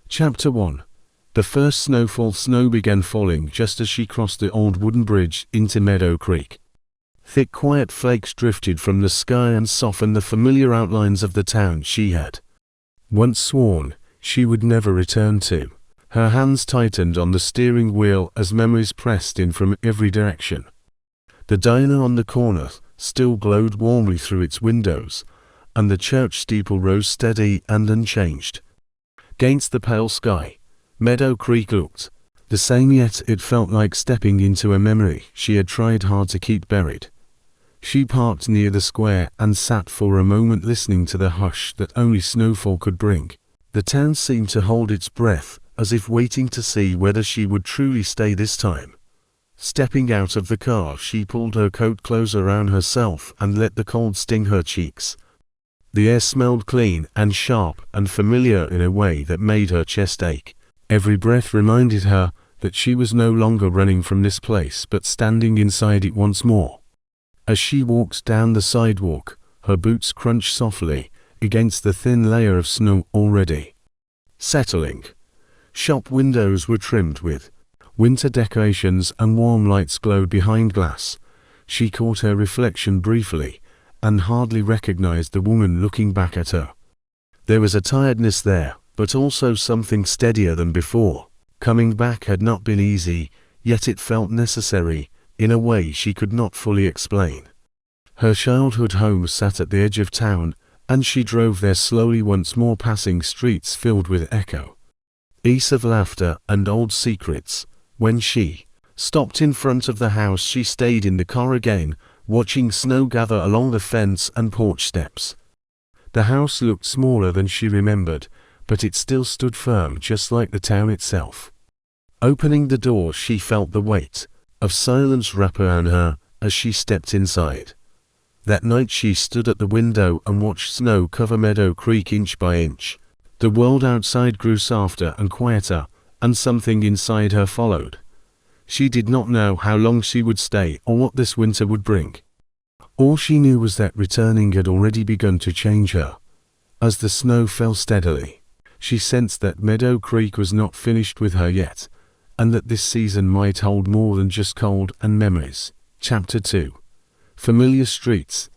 Chapter 1. The first snowfall. Snow began falling just as she crossed the old wooden bridge into Meadow Creek. Thick, quiet flakes drifted from the sky and softened the familiar outlines of the town she had once sworn she would never return to. Her hands tightened on the steering wheel as memories pressed in from every direction. The diner on the corner still glowed warmly through its windows, and the church steeple rose steady and unchanged. Against the pale sky, Meadow Creek looked the same, yet it felt like stepping into a memory she had tried hard to keep buried. She parked near the square and sat for a moment listening to the hush that only snowfall could bring. The town seemed to hold its breath, as if waiting to see whether she would truly stay this time. Stepping out of the car, she pulled her coat close around herself and let the cold sting her cheeks. The air smelled clean and sharp and familiar in a way that made her chest ache. Every breath reminded her that she was no longer running from this place but standing inside it once more. As she walked down the sidewalk, her boots crunched softly against the thin layer of snow already settling. Shop windows were trimmed with winter decorations and warm lights glowed behind glass. She caught her reflection briefly and hardly recognized the woman looking back at her. There was a tiredness there, but also something steadier than before. Coming back had not been easy, yet it felt necessary, in a way she could not fully explain. Her childhood home sat at the edge of town, and she drove there slowly, once more passing streets filled with echoes of laughter and old secrets. When she stopped in front of the house, she stayed in the car again, watching snow gather along the fence and porch steps. The house looked smaller than she remembered, but it still stood firm, just like the town itself. Opening the door, she felt the weight of silence wrap around her as she stepped inside. That night she stood at the window and watched snow cover Meadow Creek inch by inch. The world outside grew softer and quieter, and something inside her followed. She did not know how long she would stay or what this winter would bring. All she knew was that returning had already begun to change her. As the snow fell steadily, she sensed that Meadow Creek was not finished with her yet, and that this season might hold more than just cold and memories. Chapter 2. Familiar streets.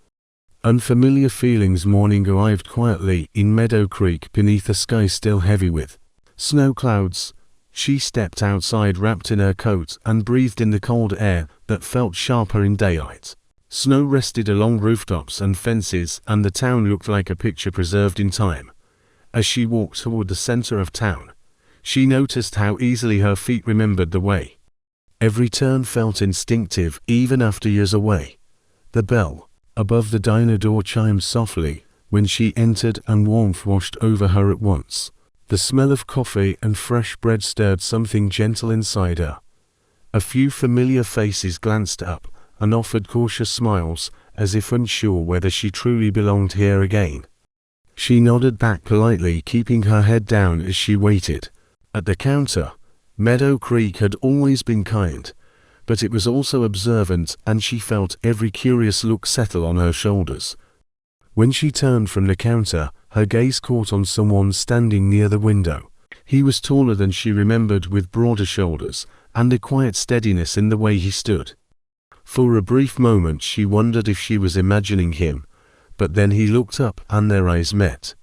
Unfamiliar feelings. Morning arrived quietly in Meadow Creek beneath a sky still heavy with snow clouds. She stepped outside wrapped in her coat and breathed in the cold air that felt sharper in daylight. Snow rested along rooftops and fences, and the town looked like a picture preserved in time. As she walked toward the center of town, she noticed how easily her feet remembered the way. Every turn felt instinctive, even after years away. The bell above the diner door chimed softly when she entered, and warmth washed over her at once. The smell of coffee and fresh bread stirred something gentle inside her. A few familiar faces glanced up and offered cautious smiles, as if unsure whether she truly belonged here again. She nodded back politely, keeping her head down as she waited. At the counter, Meadow Creek had always been kind, but it was also observant, and she felt every curious look settle on her shoulders. When she turned from the counter, her gaze caught on someone standing near the window. He was taller than she remembered, with broader shoulders and a quiet steadiness in the way he stood. For a brief moment she wondered if she was imagining him, but then he looked up and their eyes met.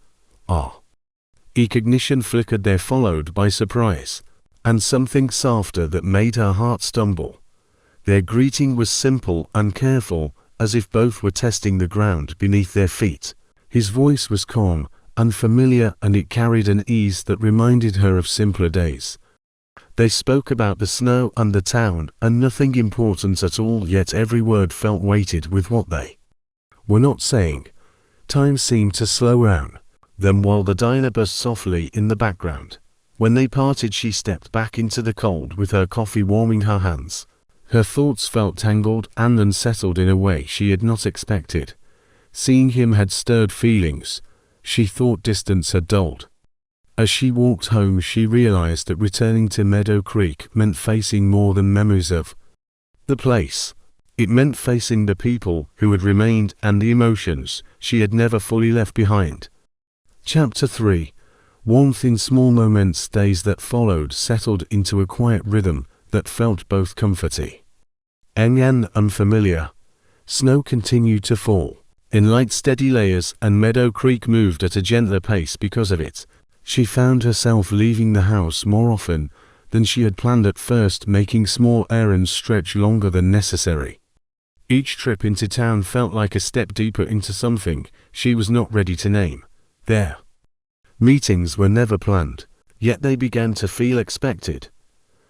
Recognition flickered there, followed by surprise, and something softer that made her heart stumble. Their greeting was simple and careful, as if both were testing the ground beneath their feet. His voice was calm and familiar, and it carried an ease that reminded her of simpler days. They spoke about the snow and the town, and nothing important at all, yet every word felt weighted with what they were not saying. Time seemed to slow down them while the diner buzzed softly in the background. When they parted, she stepped back into the cold with her coffee warming her hands. Her thoughts felt tangled and unsettled in a way she had not expected. Seeing him had stirred feelings she thought distance had dulled. As she walked home, she realized that returning to Meadow Creek meant facing more than memories of the place. It meant facing the people who had remained and the emotions she had never fully left behind. Chapter 3. Warmth in small moments. Days that followed settled into a quiet rhythm that felt both comforting and unfamiliar. Snow continued to fall, in light steady layers, and Meadow Creek moved at a gentler pace because of it. She found herself leaving the house more often than she had planned at first, making small errands stretch longer than necessary. Each trip into town felt like a step deeper into something she was not ready to name. Their meetings were never planned, yet they began to feel expected.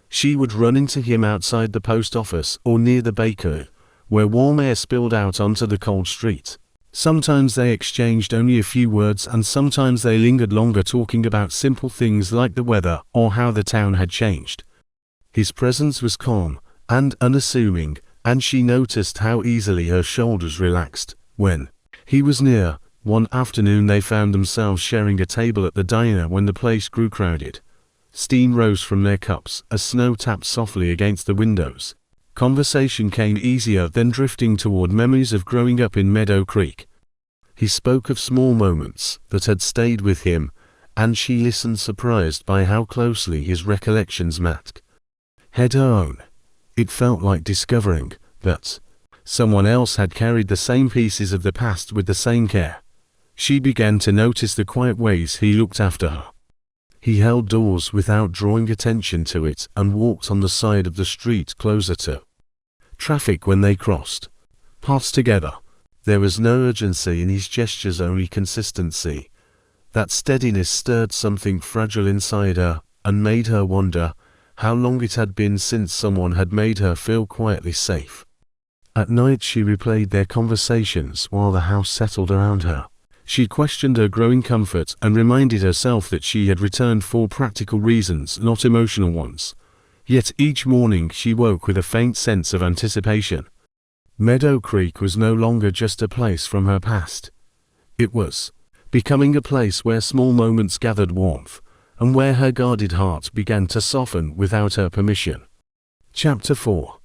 She would run into him outside the post office or near the bakery, where warm air spilled out onto the cold street. Sometimes they exchanged only a few words, and sometimes they lingered longer, talking about simple things like the weather or how the town had changed. His presence was calm and unassuming, and she noticed how easily her shoulders relaxed when he was near. One afternoon they found themselves sharing a table at the diner when the place grew crowded. Steam rose from their cups as snow tapped softly against the windows. Conversation came easier than drifting toward memories of growing up in Meadow Creek. He spoke of small moments that had stayed with him, and she listened, surprised by how closely his recollections matched her own. It felt like discovering that someone else had carried the same pieces of the past with the same care. She began to notice the quiet ways he looked after her. He held doors without drawing attention to it and walked on the side of the street closer to traffic when they crossed paths together. There was no urgency in his gestures, only consistency. That steadiness stirred something fragile inside her and made her wonder how long it had been since someone had made her feel quietly safe. At night she replayed their conversations while the house settled around her. She questioned her growing comfort and reminded herself that she had returned for practical reasons, not emotional ones. Yet each morning she woke with a faint sense of anticipation. Meadow Creek was no longer just a place from her past. It was becoming a place where small moments gathered warmth, and where her guarded heart began to soften without her permission. Chapter 4.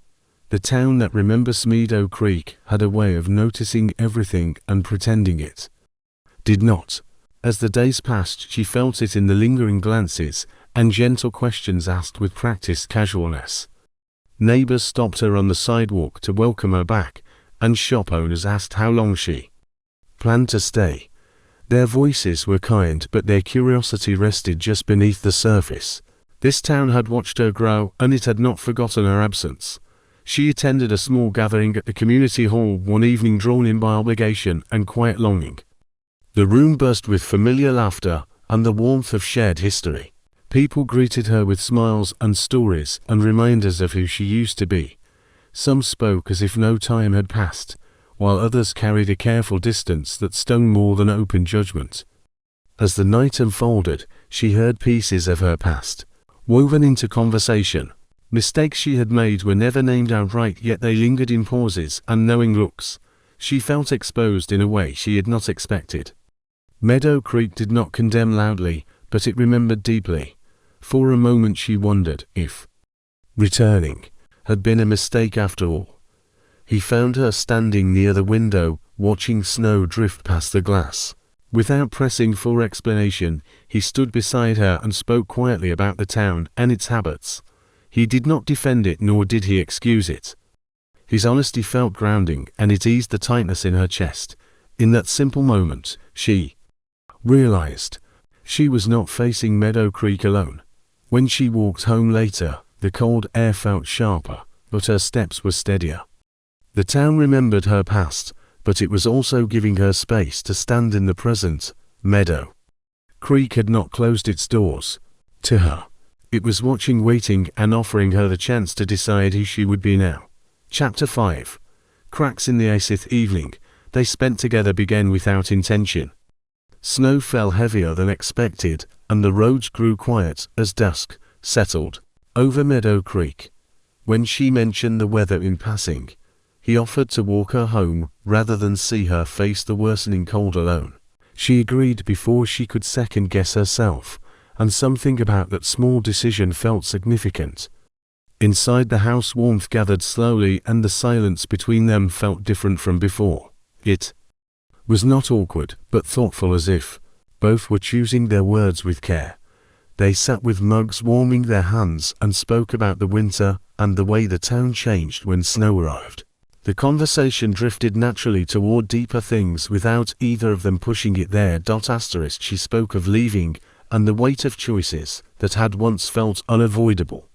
The town that remembers. Meadow Creek had a way of noticing everything and pretending it did not. As the days passed, she felt it in the lingering glances and gentle questions asked with practiced casualness. Neighbors stopped her on the sidewalk to welcome her back, and shop owners asked how long she planned to stay. Their voices were kind, but their curiosity rested just beneath the surface. This town had watched her grow, and it had not forgotten her absence. She attended a small gathering at the community hall one evening, drawn in by obligation and quiet longing. The room burst with familiar laughter and the warmth of shared history. People greeted her with smiles and stories and reminders of who she used to be. Some spoke as if no time had passed, while others carried a careful distance that stung more than open judgment. As the night unfolded, she heard pieces of her past woven into conversation. Mistakes she had made were never named outright, yet they lingered in pauses and knowing looks. She felt exposed in a way she had not expected. Meadow Creek did not condemn loudly, but it remembered deeply. For a moment she wondered if returning had been a mistake after all. He found her standing near the window, watching snow drift past the glass. Without pressing for explanation, he stood beside her and spoke quietly about the town and its habits. He did not defend it, nor did he excuse it. His honesty felt grounding, and it eased the tightness in her chest. In that simple moment, she realized she was not facing Meadow Creek alone. When she walked home later, the cold air felt sharper, but her steps were steadier. The town remembered her past, but it was also giving her space to stand in the present. Meadow Creek had not closed its doors to her. It was watching, waiting, and offering her the chance to decide who she would be now. Chapter 5. Cracks in the 𝐬𝐶th evening they spent together began without intention. Snow fell heavier than expected, and the roads grew quiet as dusk settled over Meadow Creek. When she mentioned the weather in passing, he offered to walk her home rather than see her face the worsening cold alone. She agreed before she could second-guess herself, and something about that small decision felt significant. Inside the house, warmth gathered slowly, and the silence between them felt different from before. It was not awkward, but thoughtful, as if Both were choosing their words with care. They sat with mugs warming their hands and spoke about the winter and the way the town changed when snow arrived. The conversation drifted naturally toward deeper things without either of them pushing it there. ***. She spoke of leaving and the weight of choices that had once felt unavoidable.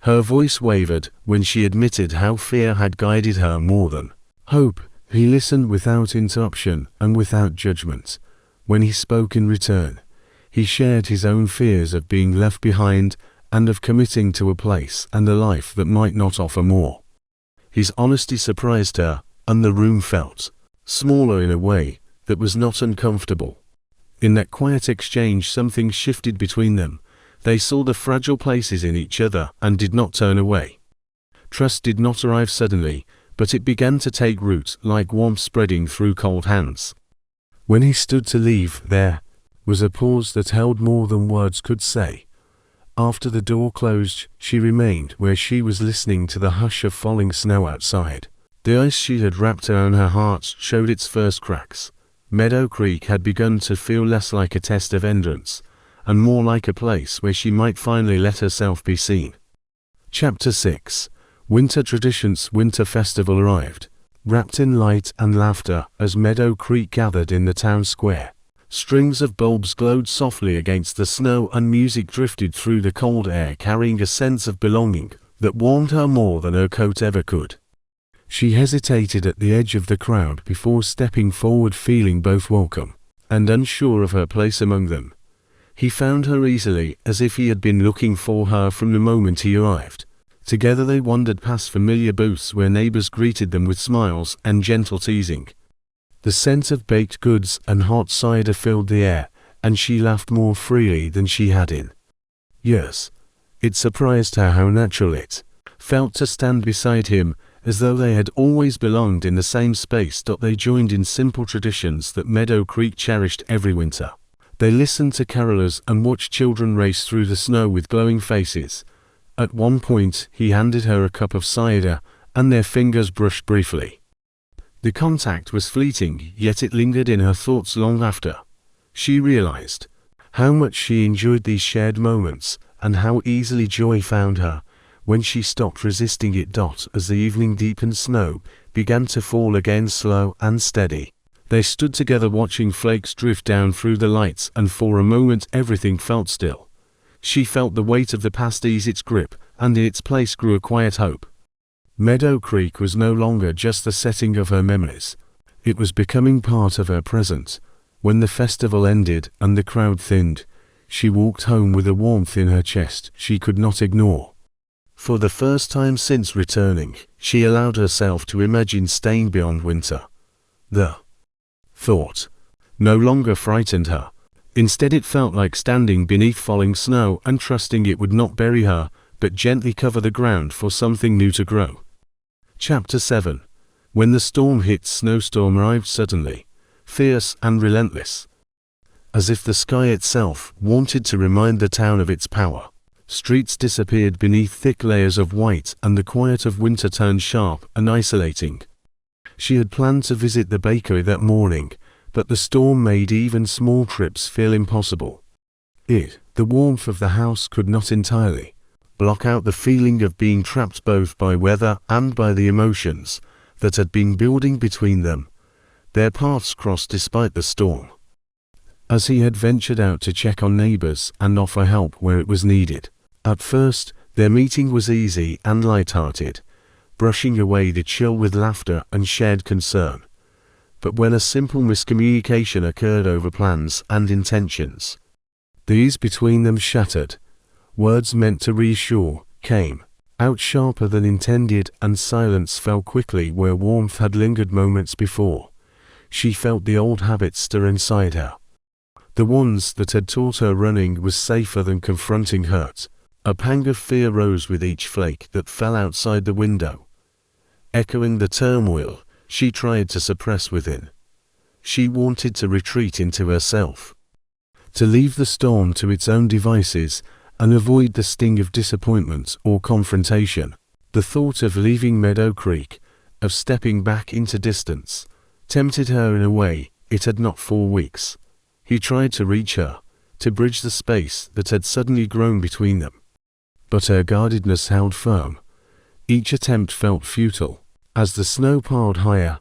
Her voice wavered when she admitted how fear had guided her more than hope. He listened without interruption and without judgment. When he spoke in return, he shared his own fears of being left behind and of committing to a place and a life that might not offer more. His honesty surprised her, and the room felt smaller in a way that was not uncomfortable. In that quiet exchange something shifted between them. They saw the fragile places in each other and did not turn away. Trust did not arrive suddenly, but it began to take root like warmth spreading through cold hands. When he stood to leave, there was a pause that held more than words could say. After the door closed, she remained where she was, listening to the hush of falling snow outside. The ice she had wrapped around her heart showed its first cracks. Meadow Creek had begun to feel less like a test of endurance, and more like a place where she might finally let herself be seen. Chapter 6. Winter Traditions. Winter Festival arrived, wrapped in light and laughter, as Meadow Creek gathered in the town square. Strings of bulbs glowed softly against the snow and music drifted through the cold air, carrying a sense of belonging that warmed her more than her coat ever could. She hesitated at the edge of the crowd before stepping forward, feeling both welcome and unsure of her place among them. He found her easily, as if he had been looking for her from the moment he arrived. Together they wandered past familiar booths where neighbors greeted them with smiles and gentle teasing. The scent of baked goods and hot cider filled the air, and she laughed more freely than she had in years. It surprised her how natural it felt to stand beside him, as though they had always belonged in the same space. They joined in simple traditions that Meadow Creek cherished every winter. They listened to carolers and watched children race through the snow with glowing faces. At one point, he handed her a cup of cider, and their fingers brushed briefly. The contact was fleeting, yet it lingered in her thoughts long after. She realized how much she enjoyed these shared moments, and how easily joy found her when she stopped resisting it. As the evening deepened, snow began to fall again, slow and steady. They stood together watching flakes drift down through the lights, and for a moment everything felt still. She felt the weight of the past ease its grip, and in its place grew a quiet hope. Meadow Creek was no longer just the setting of her memories. It was becoming part of her present. When the festival ended and the crowd thinned, she walked home with a warmth in her chest she could not ignore. For the first time since returning, she allowed herself to imagine staying beyond winter. The thought no longer frightened her. Instead, it felt like standing beneath falling snow and trusting it would not bury her, but gently cover the ground for something new to grow. Chapter 7. When the storm hit. Snowstorm arrived suddenly, fierce and relentless, as if the sky itself wanted to remind the town of its power. Streets disappeared beneath thick layers of white, and the quiet of winter turned sharp and isolating. She had planned to visit the bakery that morning, but the storm made even small trips feel impossible. The warmth of the house could not entirely block out the feeling of being trapped, both by weather and by the emotions that had been building between them. Their paths crossed despite the storm. As he had ventured out to check on neighbors and offer help where it was needed. At first, their meeting was easy and light-hearted, brushing away the chill with laughter and shared concern. But when a simple miscommunication occurred over plans and intentions, the ease between them shattered. Words meant to reassure came out sharper than intended, and silence fell quickly where warmth had lingered moments before. She felt the old habits stir inside her. The ones that had taught her running was safer than confronting hurt. A pang of fear rose with each flake that fell outside the window, echoing the turmoil she tried to suppress within. She wanted to retreat into herself, to leave the storm to its own devices and avoid the sting of disappointment or confrontation. The thought of leaving Meadow Creek, of stepping back into distance, tempted her in a way it had not for weeks. He tried to reach her, to bridge the space that had suddenly grown between them. But her guardedness held firm. Each attempt felt futile, as the snow piled higher,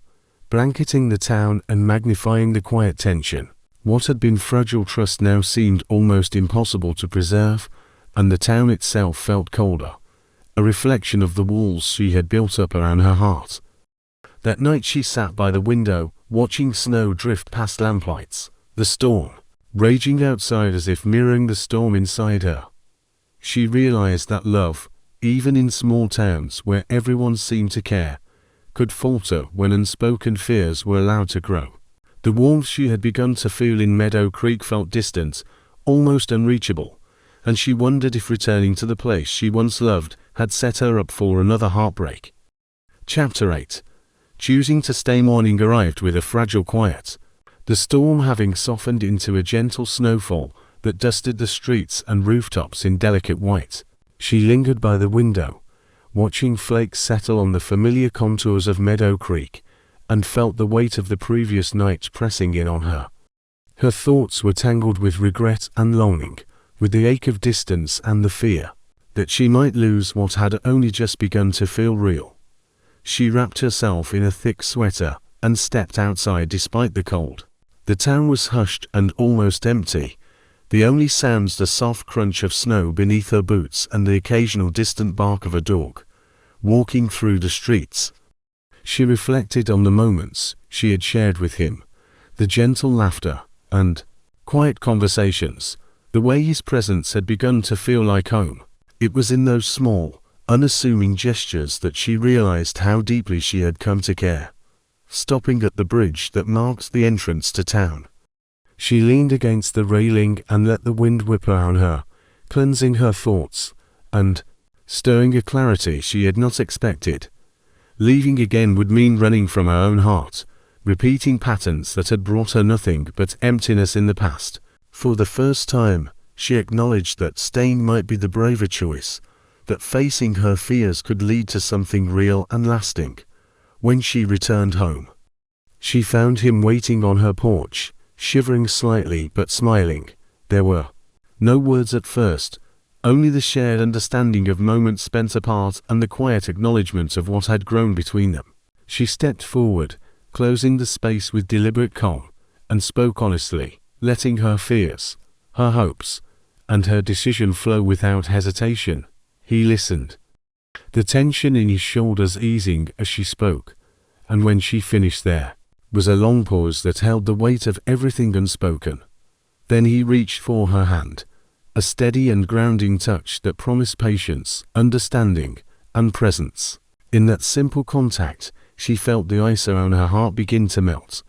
blanketing the town and magnifying the quiet tension. What had been fragile trust now seemed almost impossible to preserve, and the town itself felt colder, a reflection of the walls she had built up around her heart. That night she sat by the window, watching snow drift past lamplights, the storm raging outside as if mirroring the storm inside her. She realized that love, even in small towns where everyone seemed to care, could falter when unspoken fears were allowed to grow. The warmth she had begun to feel in Meadow Creek felt distant, almost unreachable, and she wondered if returning to the place she once loved had set her up for another heartbreak. Chapter 8. Choosing to stay. Morning arrived with a fragile quiet, the storm having softened into a gentle snowfall that dusted the streets and rooftops in delicate white. She lingered by the window, watching flakes settle on the familiar contours of Meadow Creek, and felt the weight of the previous night pressing in on her. Her thoughts were tangled with regret and longing, with the ache of distance and the fear that she might lose what had only just begun to feel real. She wrapped herself in a thick sweater and stepped outside despite the cold. The town was hushed and almost empty, the only sounds the soft crunch of snow beneath her boots and the occasional distant bark of a dog walking through the streets. She reflected on the moments she had shared with him, the gentle laughter and quiet conversations, the way his presence had begun to feel like home. It was in those small, unassuming gestures that she realized how deeply she had come to care. Stopping at the bridge that marked the entrance to town, she leaned against the railing and let the wind whip around her, cleansing her thoughts and stirring a clarity she had not expected. Leaving again would mean running from her own heart, repeating patterns that had brought her nothing but emptiness in the past. For the first time, she acknowledged that staying might be the braver choice, that facing her fears could lead to something real and lasting. When she returned home, she found him waiting on her porch, shivering slightly but smiling. There were no words at first, only the shared understanding of moments spent apart and the quiet acknowledgement of what had grown between them. She stepped forward, closing the space with deliberate calm, and spoke honestly, letting her fears, her hopes, and her decision flow without hesitation. He listened, the tension in his shoulders easing as she spoke, and when she finished there was a long pause that held the weight of everything unspoken. Then he reached for her hand, a steady and grounding touch that promised patience, understanding, and presence. In that simple contact, she felt the ice around her heart begin to melt.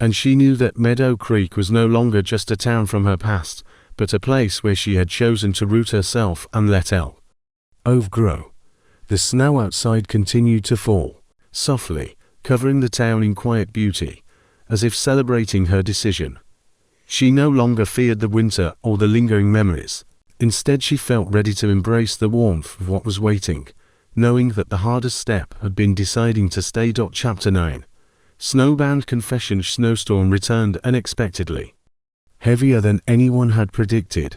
And she knew that Meadow Creek was no longer just a town from her past, but a place where she had chosen to root herself and let 𝐿 grow. The snow outside continued to fall, softly, covering the town in quiet beauty, as if celebrating her decision. She no longer feared the winter or the lingering memories. Instead, she felt ready to embrace the warmth of what was waiting, knowing that the hardest step had been deciding to stay. Chapter 9. Snowbound confession. Snowstorm returned unexpectedly, heavier than anyone had predicted,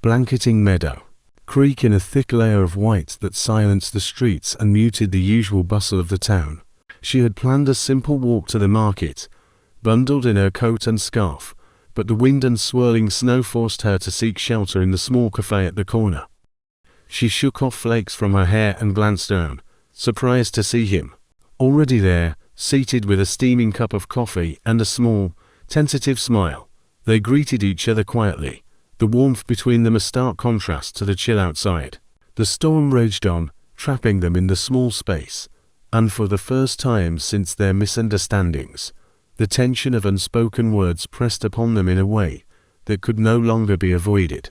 blanketing Meadow Creek in a thick layer of white that silenced the streets and muted the usual bustle of the town. She had planned a simple walk to the market, bundled in her coat and scarf, but the wind and swirling snow forced her to seek shelter in the small cafe at the corner. She shook off flakes from her hair and glanced down, surprised to see him already there, seated with a steaming cup of coffee and a small, tentative smile. They greeted each other quietly, the warmth between them a stark contrast to the chill outside. The storm raged on, trapping them in the small space, and for the first time since their misunderstandings, the tension of unspoken words pressed upon them in a way that could no longer be avoided.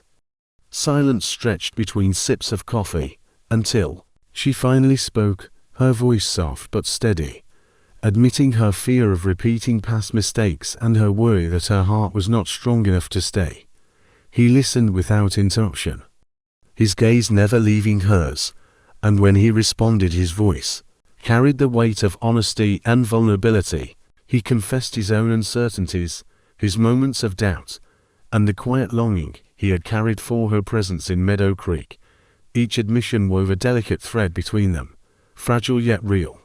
Silence stretched between sips of coffee, until she finally spoke, her voice soft but steady, admitting her fear of repeating past mistakes and her worry that her heart was not strong enough to stay. He listened without interruption, his gaze never leaving hers, and when he responded his voice carried the weight of honesty and vulnerability. He confessed his own uncertainties, his moments of doubt, and the quiet longing he had carried for her presence in Meadow Creek. Each admission wove a delicate thread between them, fragile yet real.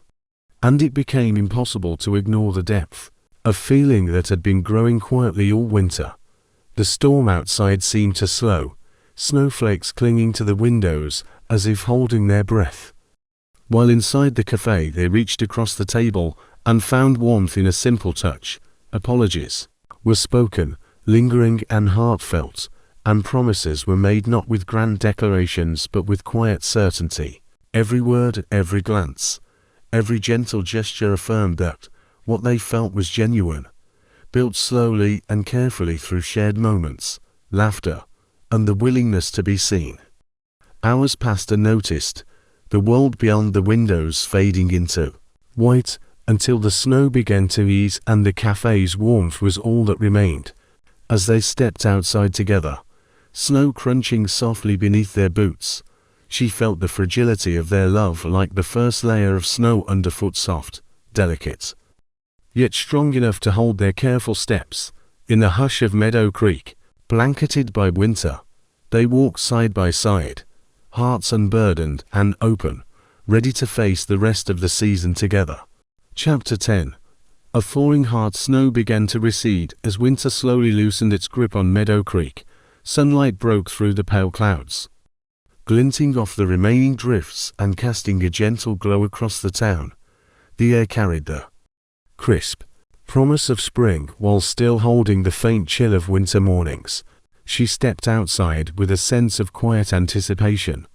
And it became impossible to ignore the depth of feeling that had been growing quietly all winter. The storm outside seemed to slow, snowflakes clinging to the windows as if holding their breath. While inside the cafe they reached across the table and found warmth in a simple touch. Apologies were spoken, lingering and heartfelt, and promises were made not with grand declarations but with quiet certainty. Every word, every glance, every gentle gesture affirmed that what they felt was genuine, built slowly and carefully through shared moments, laughter, and the willingness to be seen. Hours passed unnoticed, the world beyond the windows fading into white, until the snow began to ease and the cafe's warmth was all that remained. As they stepped outside together, snow crunching softly beneath their boots, she felt the fragility of their love like the first layer of snow underfoot, soft, delicate, yet strong enough to hold their careful steps. In the hush of Meadow Creek, blanketed by winter, they walked side by side, hearts unburdened and open, ready to face the rest of the season together. Chapter 10. A thawing hard snow began to recede as winter slowly loosened its grip on Meadow Creek. Sunlight broke through the pale clouds, glinting off the remaining drifts and casting a gentle glow across the town. The air carried the crisp promise of spring while still holding the faint chill of winter mornings. She stepped outside with a sense of quiet anticipation,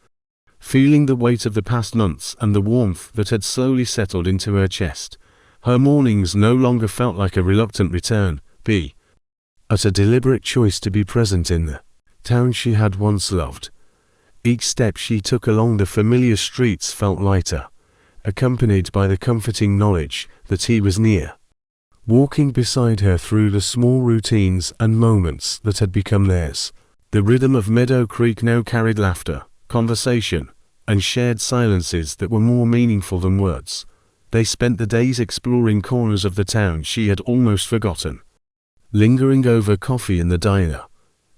feeling the weight of the past months and the warmth that had slowly settled into her chest. Her mornings no longer felt like a reluctant return, but a deliberate choice to be present in the town she had once loved. Each step she took along the familiar streets felt lighter, accompanied by the comforting knowledge that he was near, walking beside her through the small routines and moments that had become theirs. The rhythm of Meadow Creek now carried laughter, conversation, and shared silences that were more meaningful than words. They spent the days exploring corners of the town she had almost forgotten, lingering over coffee in the diner,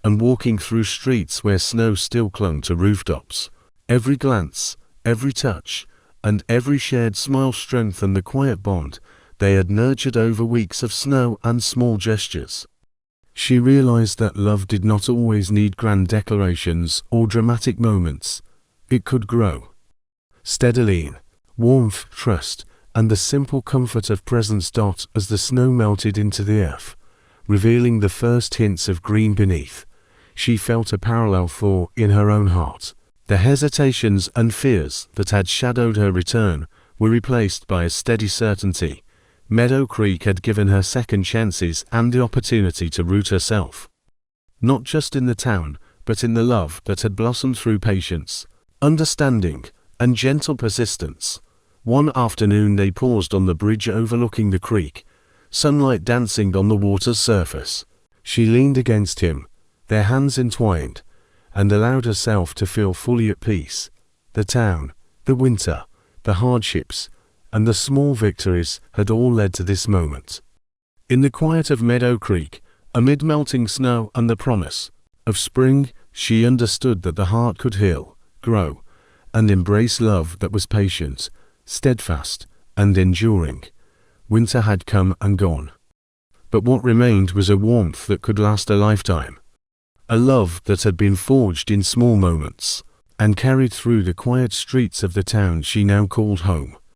and walking through streets where snow still clung to rooftops. Every glance, every touch, and every shared smile strengthened the quiet bond they had nurtured over weeks of snow and small gestures. She realized that love did not always need grand declarations or dramatic moments. It could grow steadily in warmth, trust, and the simple comfort of presence. As the snow melted into the earth, revealing the first hints of green beneath, she felt a parallel thaw in her own heart. The hesitations and fears that had shadowed her return were replaced by a steady certainty. Meadow Creek had given her second chances and the opportunity to root herself, not just in the town, but in the love that had blossomed through patience, understanding, and gentle persistence. One afternoon they paused on the bridge overlooking the creek, sunlight dancing on the water's surface. She leaned against him, their hands entwined, and allowed herself to feel fully at peace. The town, the winter, the hardships, and the small victories had all led to this moment. In the quiet of Meadow Creek, amid melting snow and the promise of spring, she understood that the heart could heal, grow, and embrace love that was patient, steadfast, and enduring. Winter had come and gone, but what remained was a warmth that could last a lifetime. A love that had been forged in small moments, and carried through the quiet streets of the town she now called home.